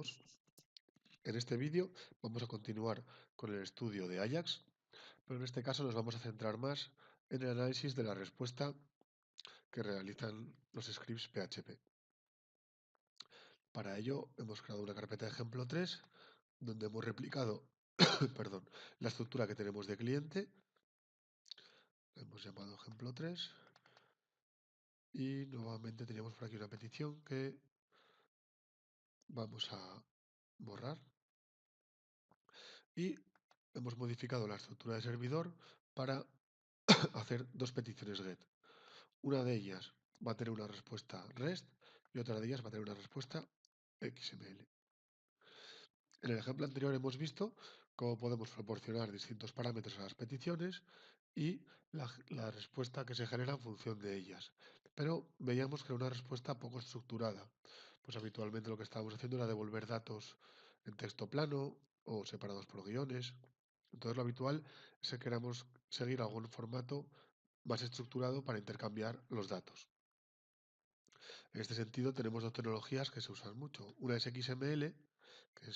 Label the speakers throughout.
Speaker 1: todos. En este vídeo vamos a continuar con el estudio de Ajax, pero en este caso nos vamos a centrar más en el análisis de la respuesta que realizan los scripts PHP. Para ello hemos creado una carpeta de ejemplo 3 donde hemos replicado perdón, la estructura que tenemos de cliente. La hemos llamado ejemplo 3 y nuevamente teníamos por aquí una petición que vamos a borrar. Y hemos modificado la estructura de servidor para hacer dos peticiones GET. Una de ellas va a tener una respuesta REST y otra de ellas va a tener una respuesta XML. En el ejemplo anterior hemos visto cómo podemos proporcionar distintos parámetros a las peticiones y la respuesta que se genera en función de ellas. Pero veíamos que era una respuesta poco estructurada. Pues habitualmente lo que estábamos haciendo era devolver datos en texto plano o separados por guiones. Entonces lo habitual es que queramos seguir algún formato más estructurado para intercambiar los datos. En este sentido tenemos dos tecnologías que se usan mucho. Una es XML, que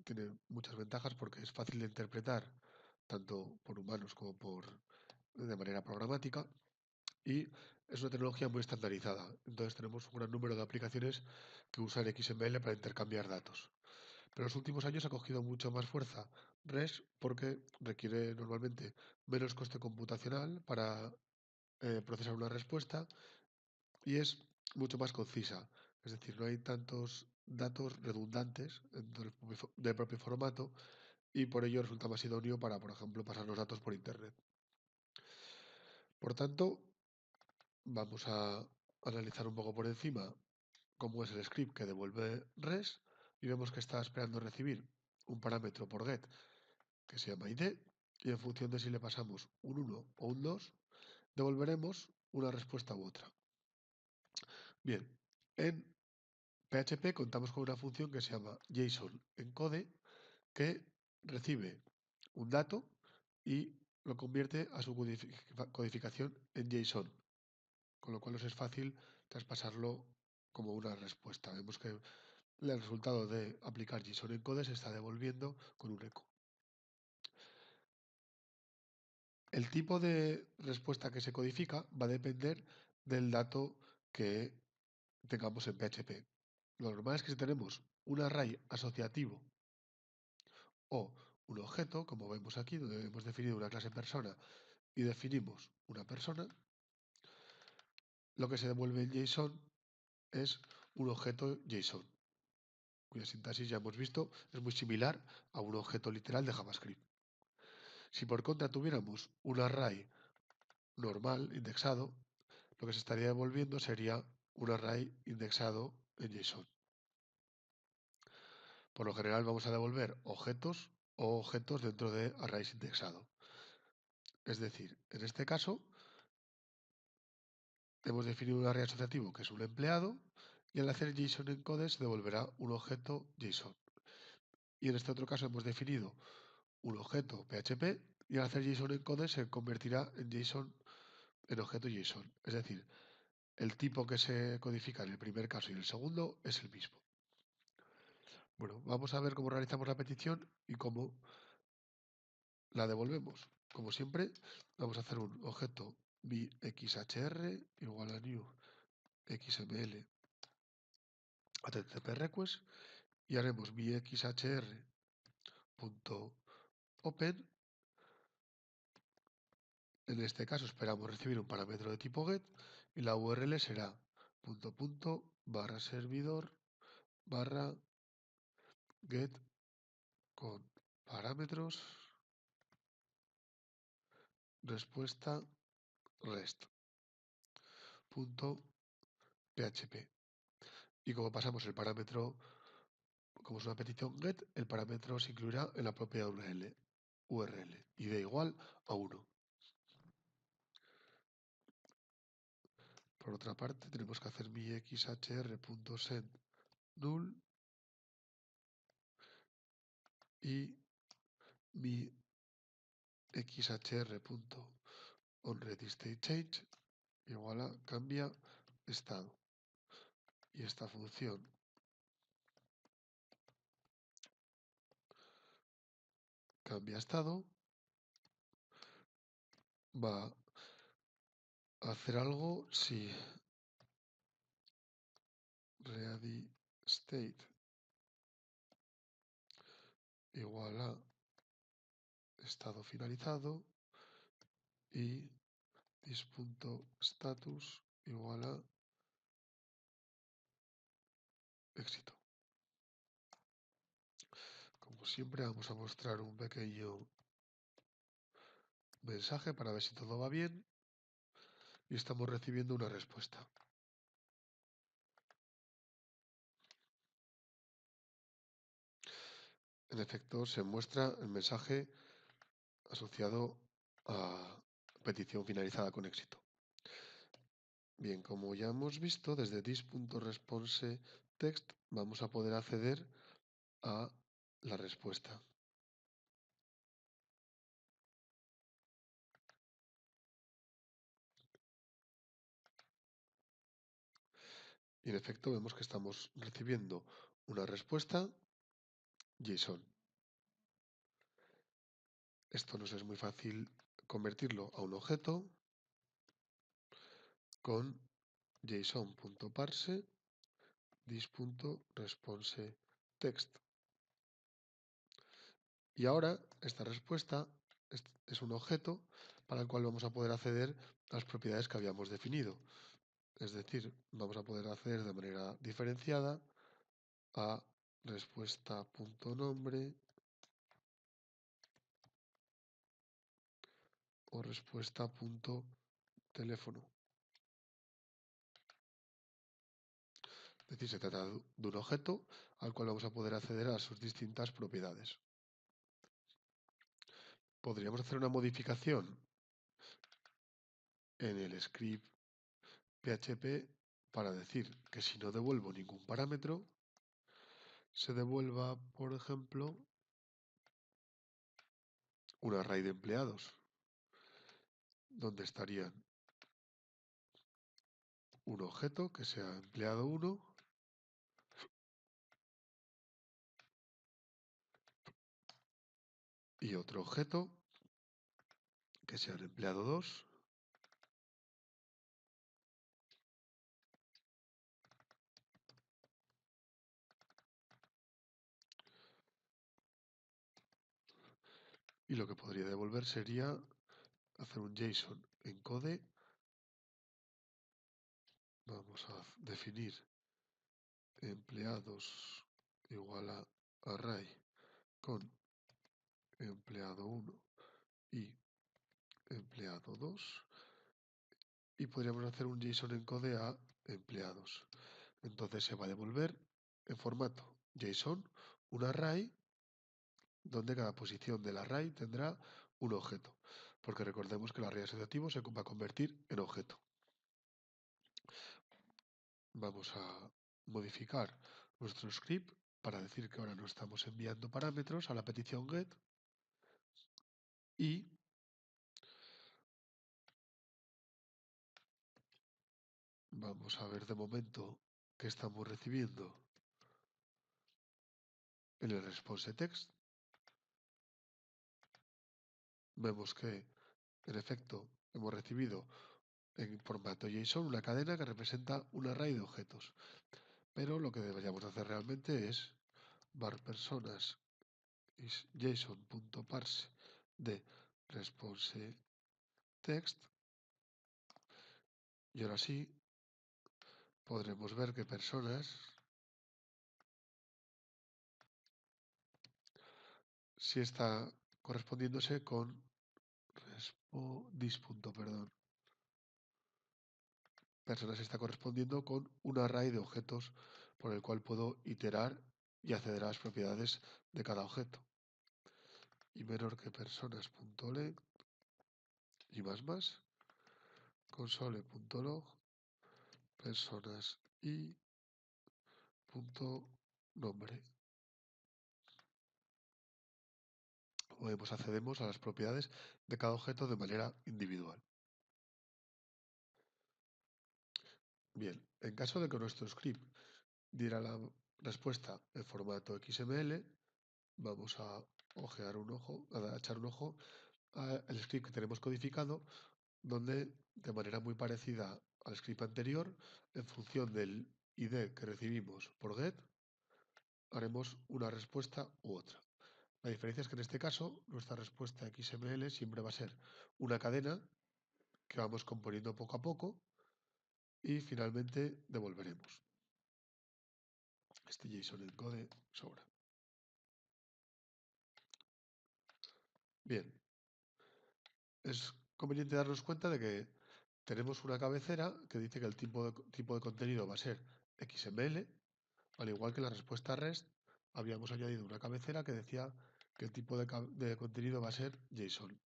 Speaker 1: tiene muchas ventajas porque es fácil de interpretar tanto por humanos como de manera programática, y es una tecnología muy estandarizada. Entonces tenemos un gran número de aplicaciones que usan XML para intercambiar datos. Pero en los últimos años ha cogido mucho más fuerza REST porque requiere normalmente menos coste computacional para procesar una respuesta y es mucho más concisa. Es decir, no hay tantos datos redundantes dentro del propio formato y por ello resulta más idóneo para, por ejemplo, pasar los datos por Internet. Por tanto, vamos a analizar un poco por encima cómo es el script que devuelve REST y vemos que está esperando recibir un parámetro por GET que se llama ID y en función de si le pasamos un 1 o un 2 devolveremos una respuesta u otra. Bien, en PHP contamos con una función que se llama JSON-encode que recibe un dato y lo convierte a su codificación en JSON, con lo cual nos es fácil traspasarlo como una respuesta. Vemos que el resultado de aplicar JSON-encode se está devolviendo con un eco. El tipo de respuesta que se codifica va a depender del dato que tengamos en PHP. Lo normal es que si tenemos un array asociativo o un objeto, como vemos aquí, donde hemos definido una clase persona y definimos una persona, lo que se devuelve en JSON es un objeto JSON, cuya sintaxis ya hemos visto es muy similar a un objeto literal de JavaScript. Si por contra tuviéramos un array normal, indexado, lo que se estaría devolviendo sería un array indexado en JSON. Por lo general vamos a devolver objetos o objetos dentro de arrays indexado. Es decir, en este caso hemos definido un array asociativo que es un empleado y al hacer JSON encode se devolverá un objeto JSON. Y en este otro caso hemos definido un objeto PHP y al hacer JSON encode se convertirá en JSON en objeto JSON. Es decir, el tipo que se codifica en el primer caso y en el segundo es el mismo. Bueno, vamos a ver cómo realizamos la petición y cómo la devolvemos. Como siempre, vamos a hacer un objeto byxhr igual a new xml http request y haremos byxhr.open. En este caso esperamos recibir un parámetro de tipo get y la URL será /servidor /get con parámetros respuesta rest.php. Y como pasamos el parámetro, como es una petición get, el parámetro se incluirá en la propia URL y de igual a 1. Por otra parte, tenemos que hacer mi xhr.send null y mi xhr.onReadyStateChange igual a cambia estado. Y esta función cambia estado, va a hacer algo si ready state igual a estado finalizado y this.status igual a éxito. Como siempre, vamos a mostrar un pequeño mensaje para ver si todo va bien y estamos recibiendo una respuesta. En efecto, se muestra el mensaje asociado a petición finalizada con éxito. Bien, como ya hemos visto, desde this.response.text vamos a poder acceder a la respuesta. Y en efecto vemos que estamos recibiendo una respuesta JSON. Esto nos es muy fácil convertirlo a un objeto con json.parse this.response.text. Y ahora esta respuesta es un objeto para el cual vamos a poder acceder a las propiedades que habíamos definido. Es decir, vamos a poder acceder de manera diferenciada a respuesta.nombre o respuesta.teléfono. Es decir, se trata de un objeto al cual vamos a poder acceder a sus distintas propiedades. Podríamos hacer una modificación en el script PHP para decir que si no devuelvo ningún parámetro, se devuelva, por ejemplo, un array de empleados, donde estarían un objeto que sea empleado 1 y otro objeto que sea el empleado 2 y lo que podría devolver sería hacer un JSON encode. Vamos a definir empleados igual a array con empleado 1 y empleado 2 y podríamos hacer un JSON encode a empleados. Entonces se va a devolver en formato JSON un array donde cada posición del array tendrá un objeto, porque recordemos que el array asociativo se va a convertir en objeto. Vamos a modificar nuestro script para decir que ahora no estamos enviando parámetros a la petición get y vamos a ver de momento qué estamos recibiendo en el response text. Vemos que en efecto hemos recibido en formato JSON una cadena que representa un array de objetos, pero lo que deberíamos hacer realmente es var personas is json.parse de response text y ahora sí podremos ver que personas sí está correspondiéndose con perdón. Personas está correspondiendo con un array de objetos por el cual puedo iterar y acceder a las propiedades de cada objeto. Y menor que personas.length y más console.log personas y punto nombre. Como vemos, accedemos a las propiedades de cada objeto de manera individual. Bien, en caso de que nuestro script diera la respuesta en formato XML, vamos a ojear un ojo, a echar un ojo al script que tenemos codificado, donde de manera muy parecida al script anterior, en función del ID que recibimos por get, haremos una respuesta u otra. La diferencia es que en este caso nuestra respuesta XML siempre va a ser una cadena que vamos componiendo poco a poco y finalmente devolveremos. Este JSON encode sobra. Bien, es conveniente darnos cuenta de que tenemos una cabecera que dice que el tipo de contenido va a ser XML, al igual que en la respuesta REST habíamos añadido una cabecera que decía que el tipo de contenido va a ser JSON.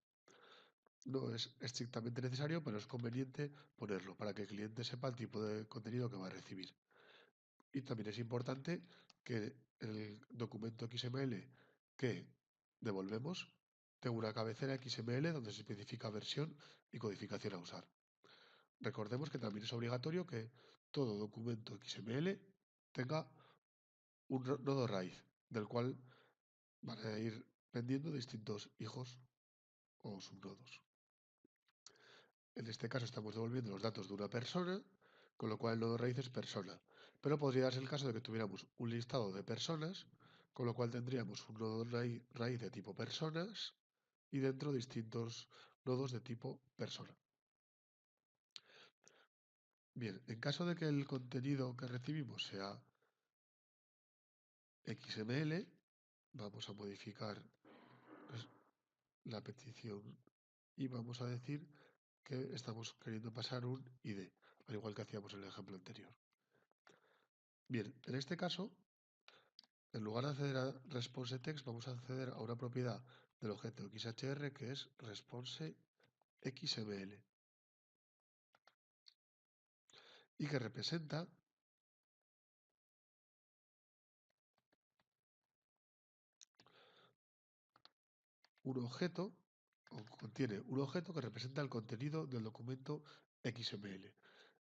Speaker 1: No es estrictamente necesario, pero es conveniente ponerlo para que el cliente sepa el tipo de contenido que va a recibir. Y también es importante que el documento XML que devolvemos tenga una cabecera XML donde se especifica versión y codificación a usar. Recordemos que también es obligatorio que todo documento XML tenga un nodo raíz, del cual van a ir pendiendo distintos hijos o subnodos. En este caso estamos devolviendo los datos de una persona, con lo cual el nodo raíz es persona. Pero podría darse el caso de que tuviéramos un listado de personas, con lo cual tendríamos un nodo raíz de tipo personas y dentro distintos nodos de tipo persona. Bien, en caso de que el contenido que recibimos sea XML, vamos a modificar la petición y vamos a decir que estamos queriendo pasar un ID, al igual que hacíamos en el ejemplo anterior. Bien, en este caso, en lugar de acceder a response text, vamos a acceder a una propiedad del objeto XHR que es response XML y que representa un objeto o contiene un objeto que representa el contenido del documento XML.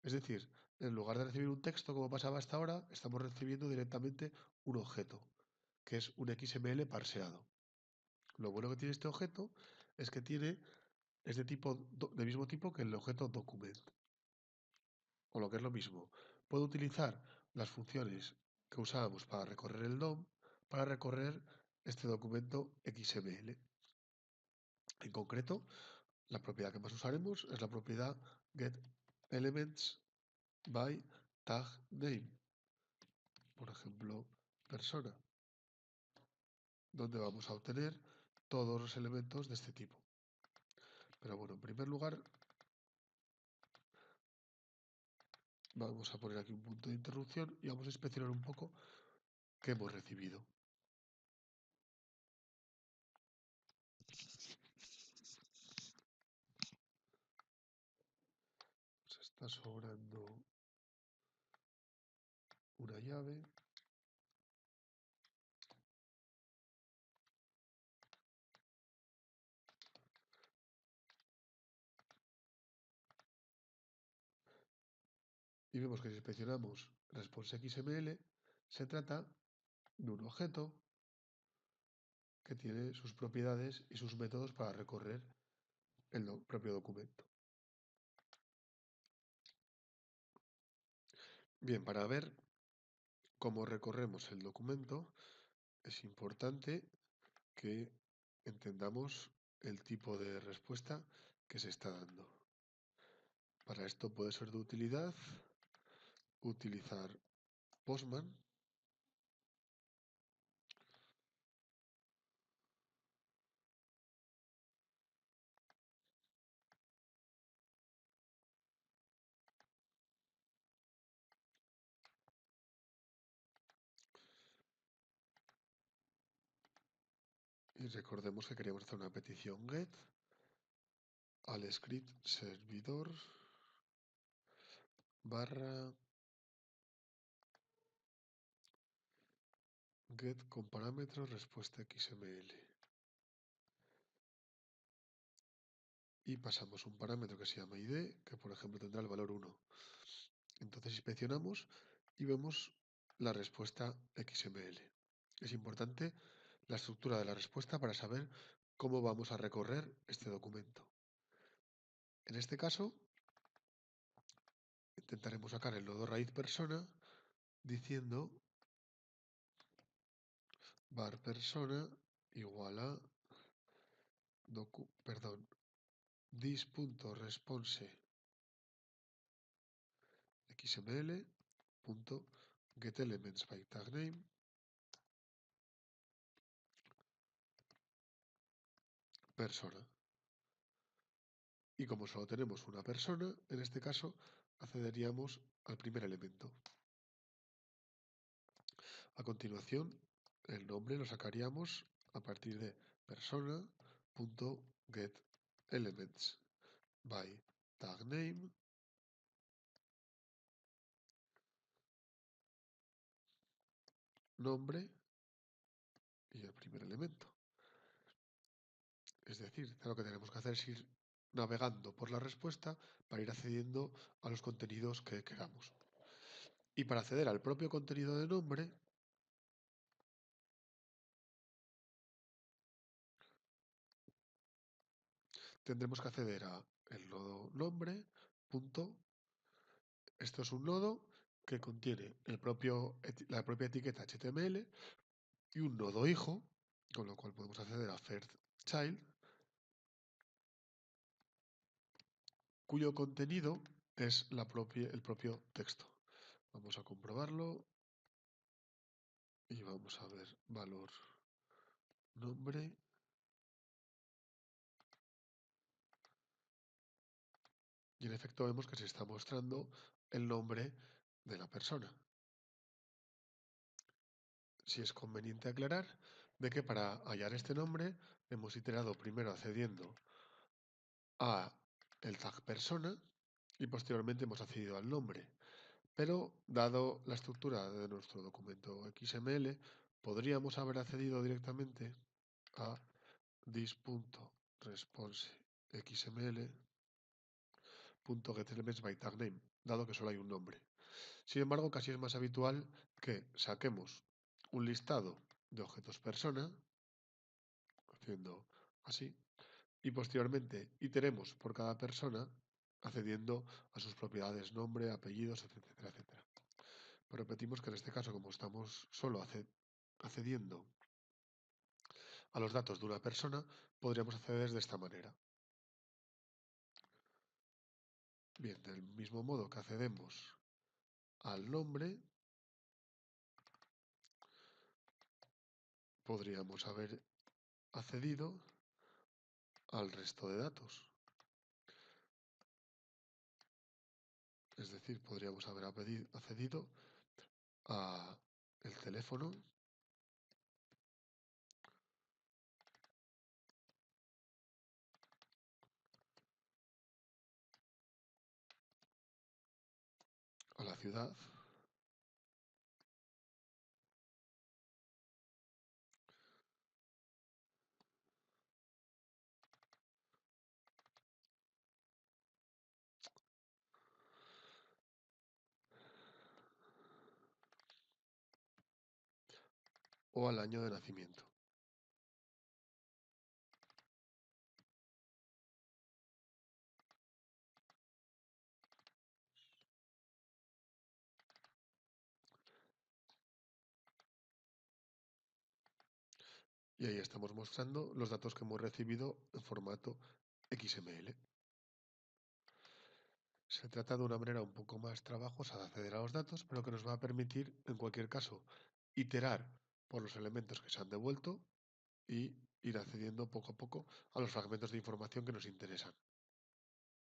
Speaker 1: Es decir, en lugar de recibir un texto como pasaba hasta ahora, estamos recibiendo directamente un objeto, que es un XML parseado. Lo bueno que tiene este objeto es que es de mismo tipo que el objeto document. O lo que es lo mismo, puedo utilizar las funciones que usábamos para recorrer el DOM para recorrer este documento XML. En concreto, la propiedad que más usaremos es la propiedad getElements by tag name, por ejemplo, persona, donde vamos a obtener todos los elementos de este tipo. Pero bueno, en primer lugar, vamos a poner aquí un punto de interrupción y vamos a inspeccionar un poco qué hemos recibido. Nos está sobrando una llave. Y vemos que si inspeccionamos response XML, se trata de un objeto que tiene sus propiedades y sus métodos para recorrer el propio documento. Bien, para ver cómo recorremos el documento, es importante que entendamos el tipo de respuesta que se está dando. Para esto puede ser de utilidad utilizar Postman y recordemos que queríamos hacer una petición GET al script servidor barra get con parámetros respuesta XML. Y pasamos un parámetro que se llama ID, que por ejemplo tendrá el valor 1. Entonces inspeccionamos y vemos la respuesta XML. Es importante la estructura de la respuesta para saber cómo vamos a recorrer este documento. En este caso, intentaremos sacar el nodo raíz persona diciendo var persona igual a this.response xml.getElements by tag name persona. Y como solo tenemos una persona, en este caso accederíamos al primer elemento. A continuación, el nombre lo sacaríamos a partir de persona.getElements by tag name nombre y el primer elemento. Es decir, lo que tenemos que hacer es ir navegando por la respuesta para ir accediendo a los contenidos que queramos. Y para acceder al propio contenido de nombre, tendremos que acceder a el nodo nombre. Esto es un nodo que contiene la propia etiqueta HTML y un nodo hijo, con lo cual podemos acceder a first child, cuyo contenido es el propio texto. Vamos a comprobarlo y vamos a ver valor nombre. Y en efecto vemos que se está mostrando el nombre de la persona. Si es conveniente aclarar de que para hallar este nombre hemos iterado primero accediendo a el tag persona y posteriormente hemos accedido al nombre. Pero dado la estructura de nuestro documento XML, podríamos haber accedido directamente a this.response xml.getElements by tag name, dado que solo hay un nombre. Sin embargo, casi es más habitual que saquemos un listado de objetos persona, haciendo así, y posteriormente iteremos por cada persona, accediendo a sus propiedades, nombre, apellidos, etcétera, etcétera. Pero repetimos que en este caso, como estamos solo accediendo a los datos de una persona, podríamos acceder de esta manera. Bien, del mismo modo que accedemos al nombre, podríamos haber accedido al resto de datos. Es decir, podríamos haber accedido a el teléfono, a la ciudad, o al año de nacimiento. Y ahí estamos mostrando los datos que hemos recibido en formato XML. Se trata de una manera un poco más trabajosa de acceder a los datos, pero que nos va a permitir, en cualquier caso, iterar por los elementos que se han devuelto y ir accediendo poco a poco a los fragmentos de información que nos interesan.